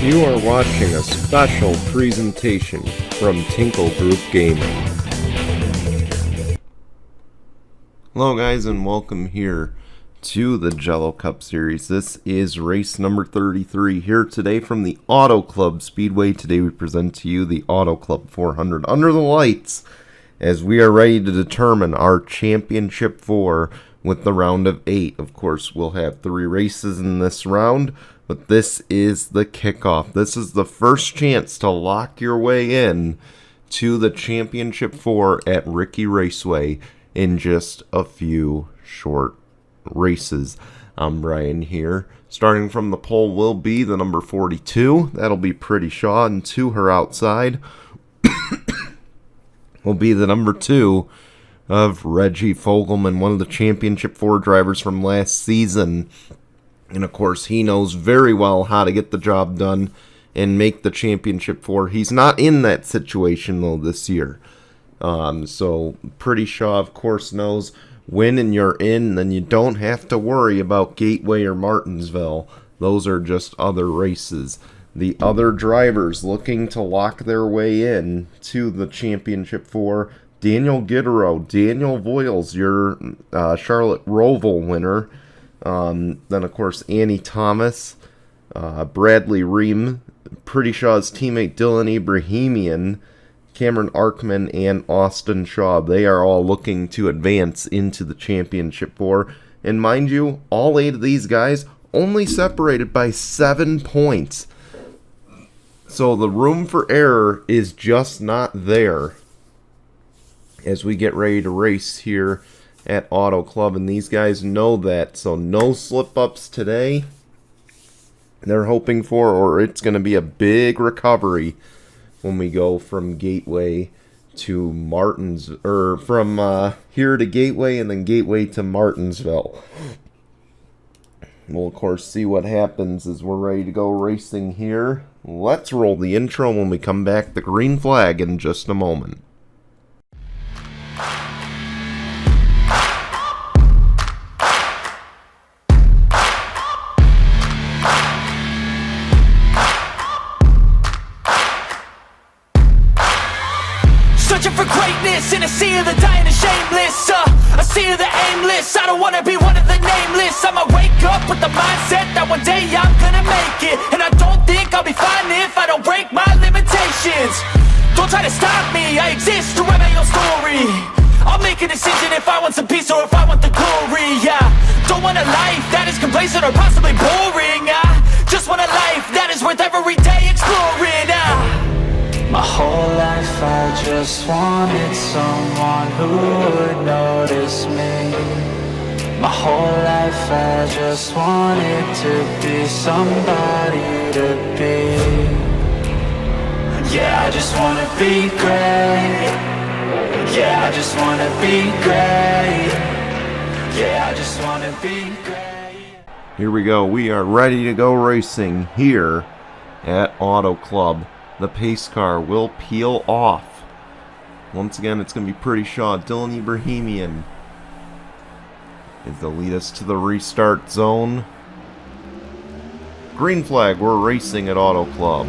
You are watching a special presentation from Tinkle Group Gaming. Hello guys and welcome here to the Jello Cup Series. This is race number 33 here today from the Auto Club Speedway. Today we present to you the Auto Club 400 under the lights as we are ready to determine our Championship 4 with the round of 8. Of course, we'll have 3 races in this round, but this is the kickoff. This is the first chance to lock your way in to the Championship 4 at Ricky Raceway in just a few short races. I'm Brian here. Starting from the pole will be the number 42. That'll be Pretty Shaw, and to her outside will be the number 2 of Reggie Fogelman, one of the Championship 4 drivers from last season. And of course, he knows very well how to get the job done and make the Championship 4. He's not in that situation, though, this year. So Pretty Shaw, of course, knows when you're in, then you don't have to worry about Gateway or Martinsville. Those are just other races. The other drivers looking to lock their way in to the Championship 4, Daniel Gittero, Daniel Voiles, your Charlotte Roval winner. Then, of course, Annie Thomas, Bradley Ream, Pretty Shaw's teammate Dylan Ibrahimian, Cameron Arkman, and Austin Shaw. They are all looking to advance into the Championship 4. And mind you, all 8 of these guys only separated by 7 points. So the room for error is just not there as we get ready to race here at Auto Club, and these guys know that, so no slip-ups today they're hoping for, or it's going to be a big recovery when we go from Gateway to Martins, or from here to Gateway and then Gateway to Martinsville. We'll of course see what happens as we're ready to go racing here. Let's roll the intro. When we come back, the green flag in just a moment. Searching for greatness in a sea of the dying and shameless, a sea of the aimless. I don't wanna be one of the nameless. I'ma wake up with the mindset that one day I'm gonna make it, and I don't think I'll be fine if I don't break my limitations. Don't try to stop me, I exist to write my own story. I'll make a decision if I want some peace or if I want the glory. Yeah, don't want a life that is complacent or possibly boring. I just want a life that is worth every day exploring. My whole life I just wanted someone who would notice me. My whole life I just wanted to be somebody to be. Yeah, I just wanna be great. Yeah, I just wanna be great. Yeah, I just wanna be great. Here we go. We are ready to go racing here at Auto Club. The pace car will peel off. Once again, it's going to be Pretty Shaw. Dylan Ibrahimian is to lead us to the restart zone. Green flag, we're racing at Auto Club.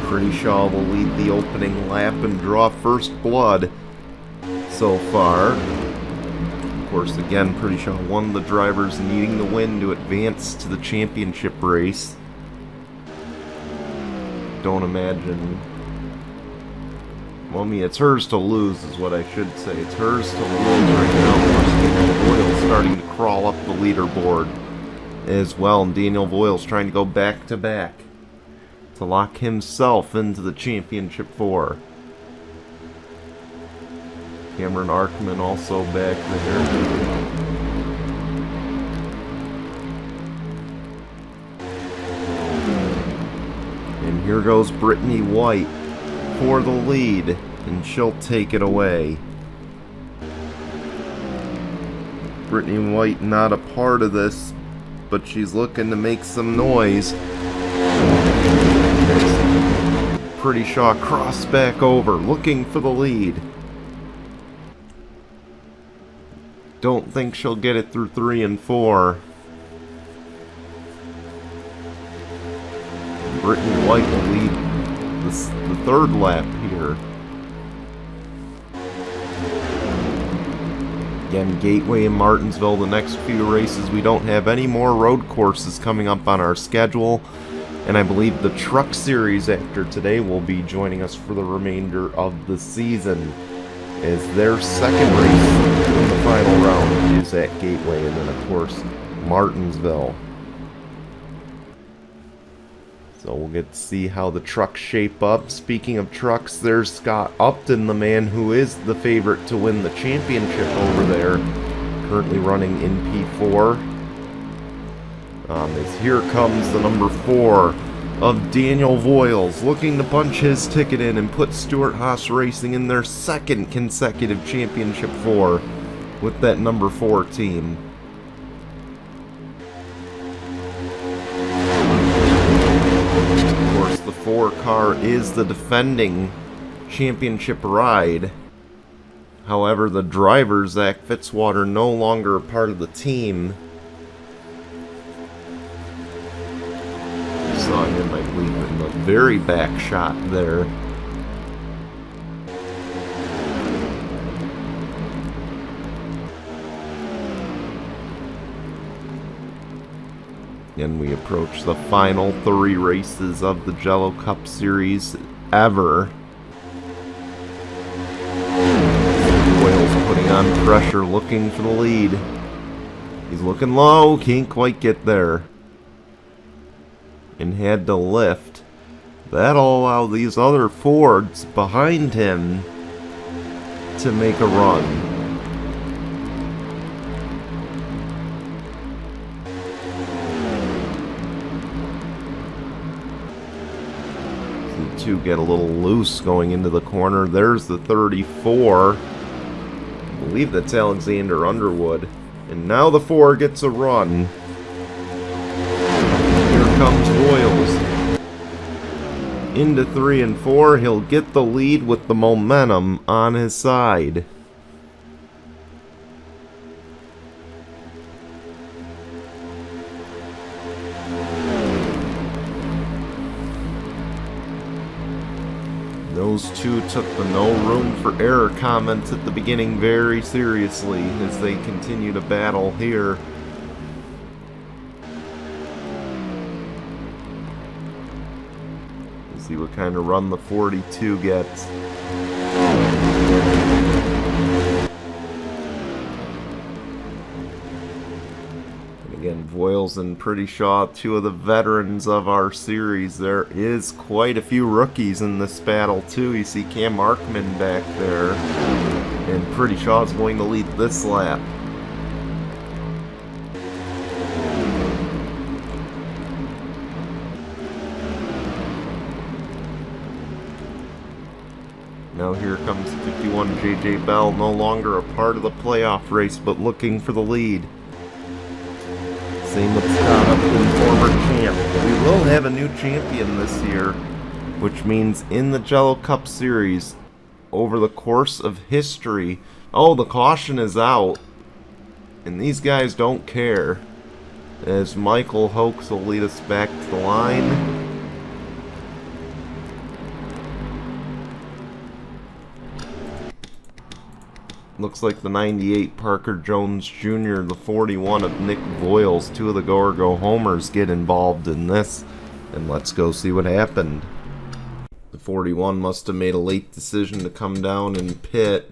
Pretty Shaw will lead the opening lap and draw first blood so far. Of course, again, Pretty Shaw, one of the drivers needing the win to advance to the championship race. Don't imagine. Well, I mean, it's hers to lose is what I should say. It's hers to lose right now. Of course, Daniel Voiles starting to crawl up the leaderboard as well. And Daniel Voiles trying to go back-to-back to lock himself into the Championship 4. Cameron Arkman also back there. And here goes Brittany White for the lead, and she'll take it away. Brittany White not a part of this, but she's looking to make some noise. Pretty Shaw cross back over, looking for the lead. Don't think she'll get it through 3 and 4. Brittany White will lead the third lap here. Again, Gateway and Martinsville, the next few races. We don't have any more road courses coming up on our schedule. And I believe the Truck Series after today will be joining us for the remainder of the season, as their second race in the final round is at Gateway, and then of course Martinsville. So we'll get to see how the trucks shape up. Speaking of trucks, there's Scott Upton, the man who is the favorite to win the championship over there, currently running in P4. As here comes the number 4 of Daniel Voiles, looking to punch his ticket in and put Stewart Haas Racing in their second consecutive championship 4 with that number 4 team. Of course, the 4 car is the defending championship ride. However, the driver, Zach Fitzwater, no longer a part of the team. Saw him, I believe, in the very back shot there. And we approach the final 3 races of the Jello Cup Series ever. Voiles putting on pressure, looking for the lead. He's looking low, can't quite get there. And had to lift. That'll allow these other Fords behind him to make a run. The 2 get a little loose going into the corner. There's the 34. I believe that's Alexander Underwood. And now the 4 gets a run. Comes Voiles into 3 and 4. He'll get the lead with the momentum on his side. Those 2 took the no room for error comments at the beginning very seriously as they continue to battle here. See what kind of run the 42 gets. And again, Voiles and Pretty Shaw, 2 of the veterans of our series. There is quite a few rookies in this battle too. You see Cam Arkman back there. And Pretty Shaw is going to lead this lap. Now here comes 51 JJ Bell, no longer a part of the playoff race, but looking for the lead. Same with Scott Upton, former champ. We will have a new champion this year, which means in the Jello Cup Series, over the course of history... Oh, the caution is out. And these guys don't care, as Michael Hoax will lead us back to the line. Looks like the 98 Parker Jones Jr., the 41 of Nick Voiles, 2 of the Go-Or-Go homers get involved in this. And let's go see what happened. The 41 must have made a late decision to come down and pit.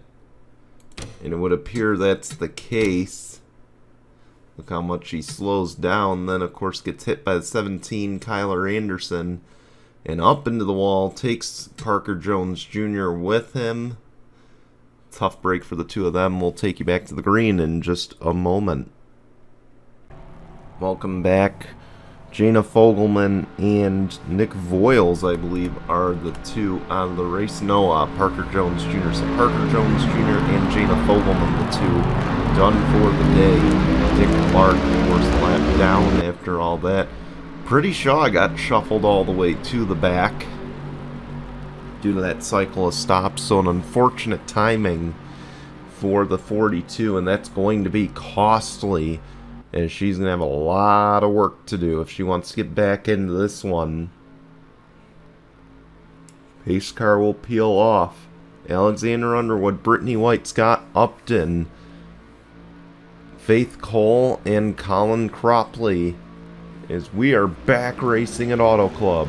And it would appear that's the case. Look how much he slows down. Then, of course, gets hit by the 17 Kyler Anderson. And up into the wall, takes Parker Jones Jr. with him. Tough break for the two of them. We'll take you back to the green in just a moment. Welcome back. Jana Fogelman and Nick Voiles, I believe, are the two out of the race. No, Parker Jones Jr. So Parker Jones Jr. and Jana Fogelman, the two done for the day. Dick Clark, of course, lapped down after all that. Pretty Shaw got shuffled all the way to the back due to that cycle of stops. So an unfortunate timing for the 42, and that's going to be costly, and she's going to have a lot of work to do if she wants to get back into this one. Pace car will peel off. Alexander Underwood, Brittany White, Scott Upton, Faith Cole, and Colin Cropley as we are back racing at Auto Club.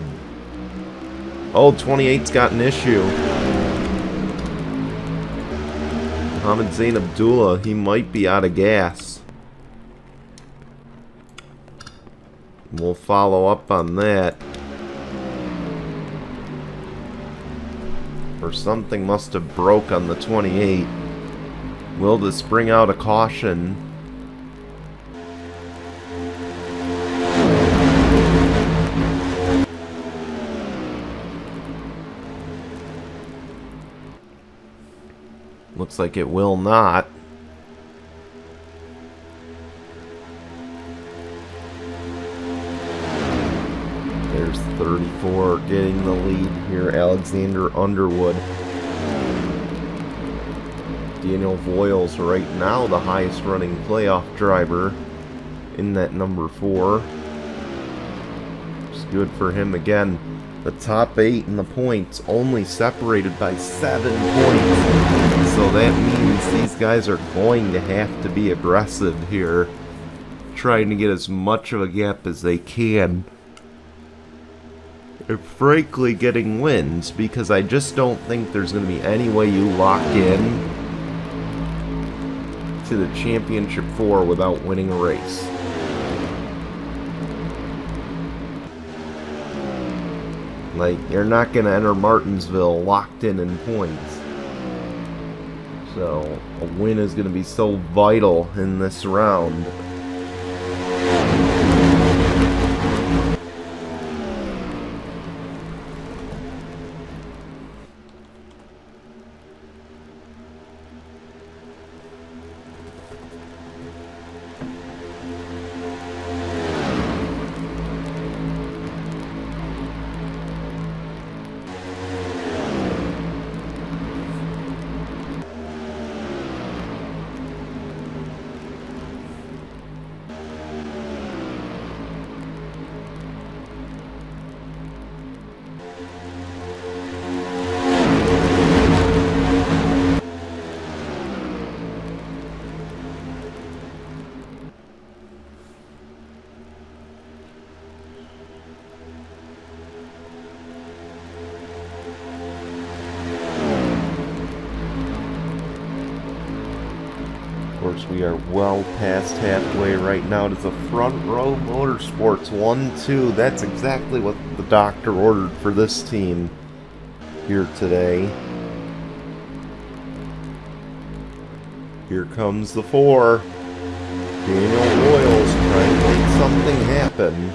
Oh, 28's got an issue. Mohamed Zain Abdullah, he might be out of gas. We'll follow up on that. Or something must have broke on the 28. Will this bring out a caution? Looks like it will not. There's 34 getting the lead here. Alexander Underwood. Daniel Voiles right now the highest running playoff driver in that number 4. It's good for him again. The top 8 in the points only separated by 7 points. So that means these guys are going to have to be aggressive here, trying to get as much of a gap as they can. And frankly getting wins, because I just don't think there's going to be any way you lock in to the Championship 4 without winning a race. Like, you're not going to enter Martinsville locked in points. So, a win is going to be so vital in this round. We are well past halfway right now to the Front Row Motorsports 1-2. That's exactly what the doctor ordered for this team here today. Here comes the 4. Daniel Royals trying to make something happen.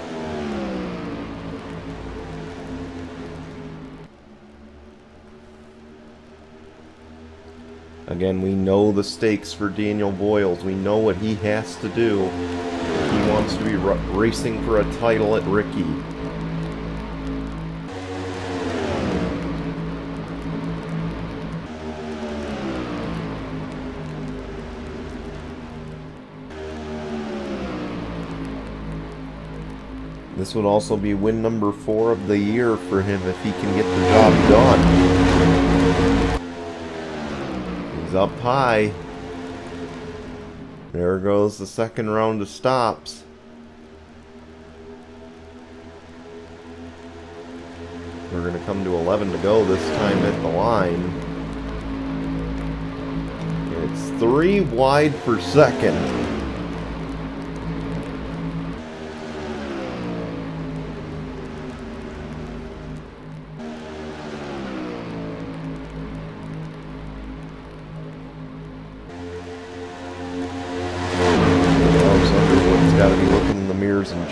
Again, we know the stakes for Daniel Voiles. We know what he has to do if he wants to be racing for a title at Ricky. This would also be win number 4 of the year for him if he can get the job done. He's up high. There goes the second round of stops. We're going to come to 11 to go this time at the line. It's 3 wide for second.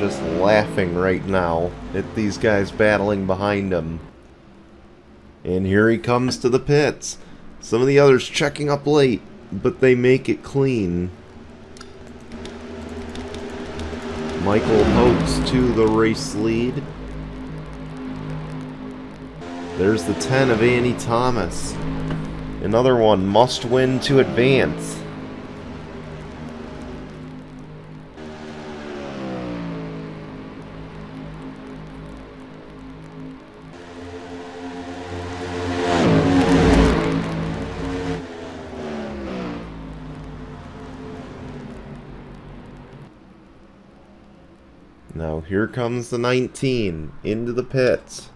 just laughing right now at these guys battling behind him. And here he comes to the pits. Some of the others checking up late, but they make it clean. Michael Hoax to the race lead. There's the 10 of Annie Thomas. Another one, must win to advance. Now here comes the 19 into the pits.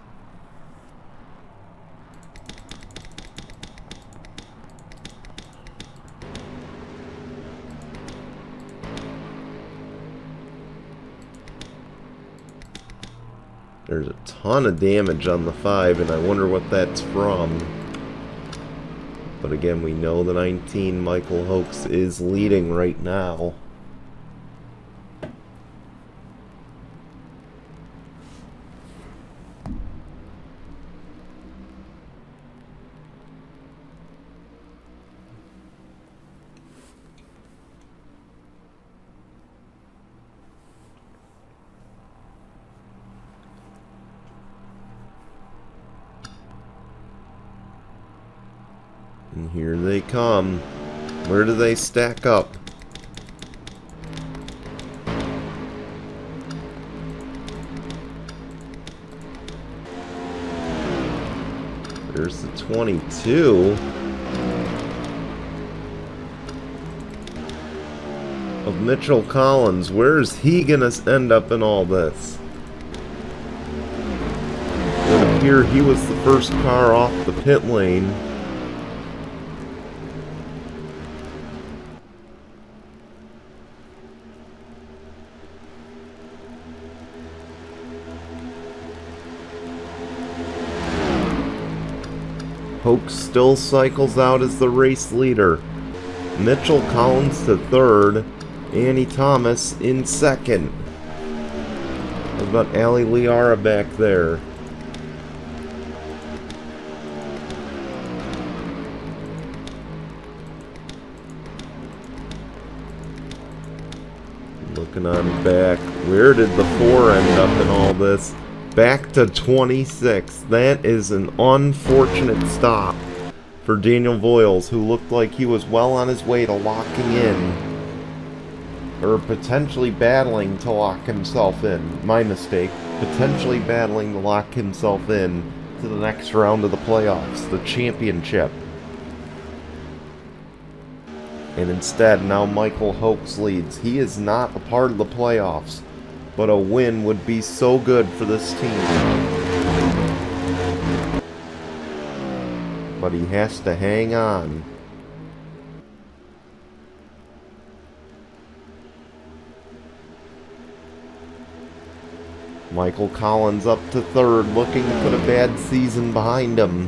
There's a ton of damage on the 5, and I wonder what that's from. But again, we know the 19, Michael Hoax, is leading right now. And here they come. Where do they stack up? There's the 22 of Mitchell Collins. Where is he gonna end up in all this? It would appear he was the first car off the pit lane. Hoax still cycles out as the race leader. Mitchell Collins to third. Annie Thomas in second. What about Ali Liara back there? Looking on back. Where did the 4 end up in all this? Back to 26. That is an unfortunate stop for Daniel Voiles, who looked like he was well on his way to locking in, or potentially battling to lock himself in. My mistake. Potentially battling to lock himself in to the next round of the playoffs, the championship. And instead, now Michael Hoax leads. He is not a part of the playoffs, but a win would be so good for this team. But he has to hang on. Michael Collins up to third, looking to put a bad season behind him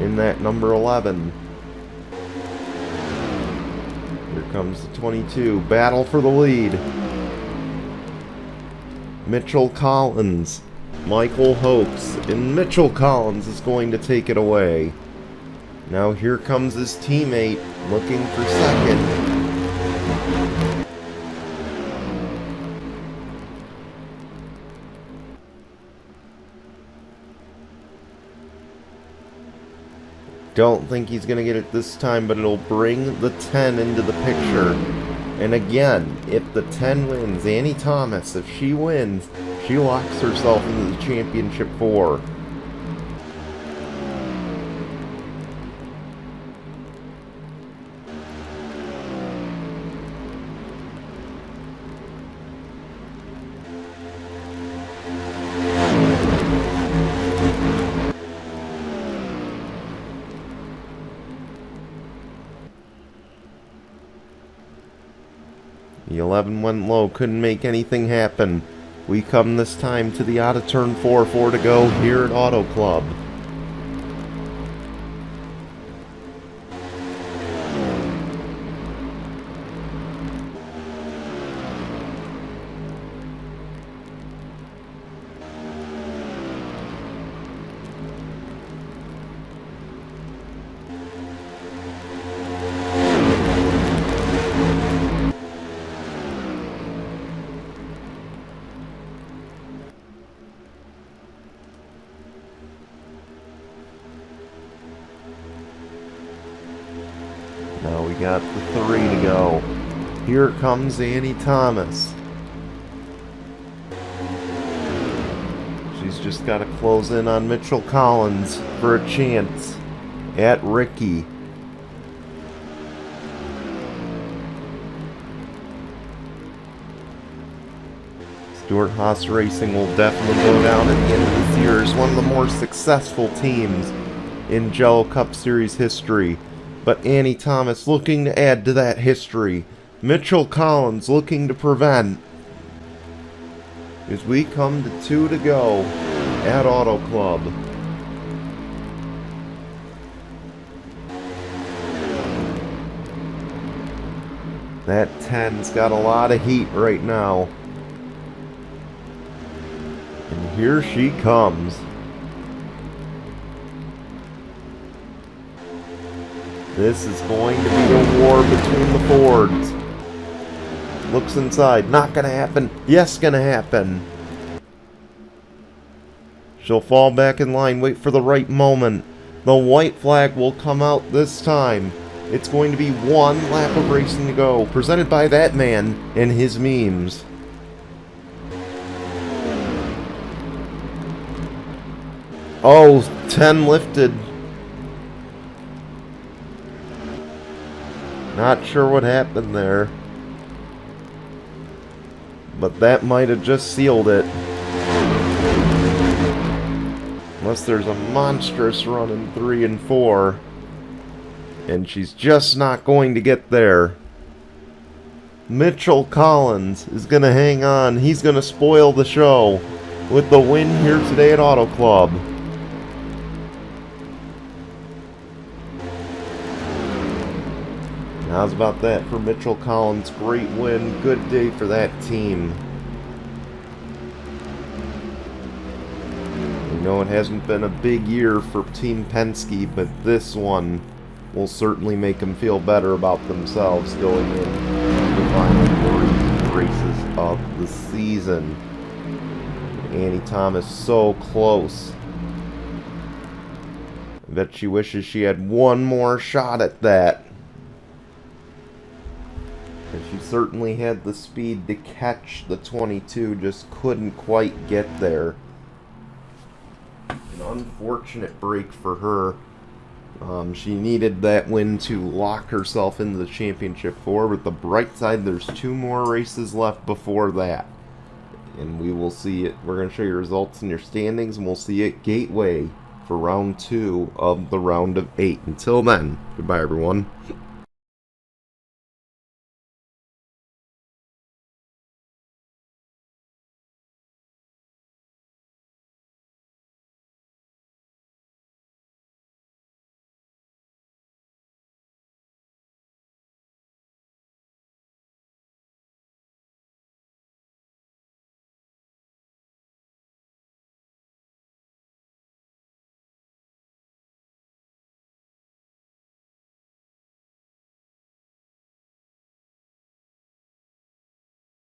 in that number 11. Here comes the 22. Battle for the lead. Mitchell Collins, Michael Hoax, and Mitchell Collins is going to take it away. Now here comes his teammate looking for second. Don't think he's going to get it this time, but it'll bring the 10 into the picture. And again, if the 10 wins, Annie Thomas, if she wins, she locks herself into the championship 4. The 11 went low, couldn't make anything happen. We come this time to the out of turn 4, 4 to go here at Auto Club. Now we got the 3 to go. Here comes Annie Thomas. She's just got to close in on Mitchell Collins for a chance at Ricky. Stuart Haas Racing will definitely go down at the end of this year as one of the more successful teams in Jello Cup Series history. But Annie Thomas looking to add to that history. Mitchell Collins looking to prevent. As we come to 2 to go at Auto Club. That 10's got a lot of heat right now. And here she comes. This is going to be a war between the Fords. Looks inside. Not gonna happen. Yes, gonna happen. She'll fall back in line. Wait for the right moment. The white flag will come out this time. It's going to be 1 lap of racing to go. Presented by that man and his memes. Oh, 10 lifted. Not sure what happened there. But that might have just sealed it. Unless there's a monstrous run in 3 and 4. And she's just not going to get there. Mitchell Collins is going to hang on. He's going to spoil the show with the win here today at Auto Club. How's about that for Mitchell Collins? Great win. Good day for that team. You know, it hasn't been a big year for Team Penske, but this one will certainly make them feel better about themselves going in the final 3 races of the season. Annie Thomas so close. I bet she wishes she had one more shot at that. And she certainly had the speed to catch the 22, just couldn't quite get there. An unfortunate break for her. She needed that win to lock herself into the championship 4. But the bright side, there's 2 more races left before that. And we will see it. We're going to show you results and your standings, and we'll see it Gateway for round 2 of the round of 8. Until then, goodbye everyone.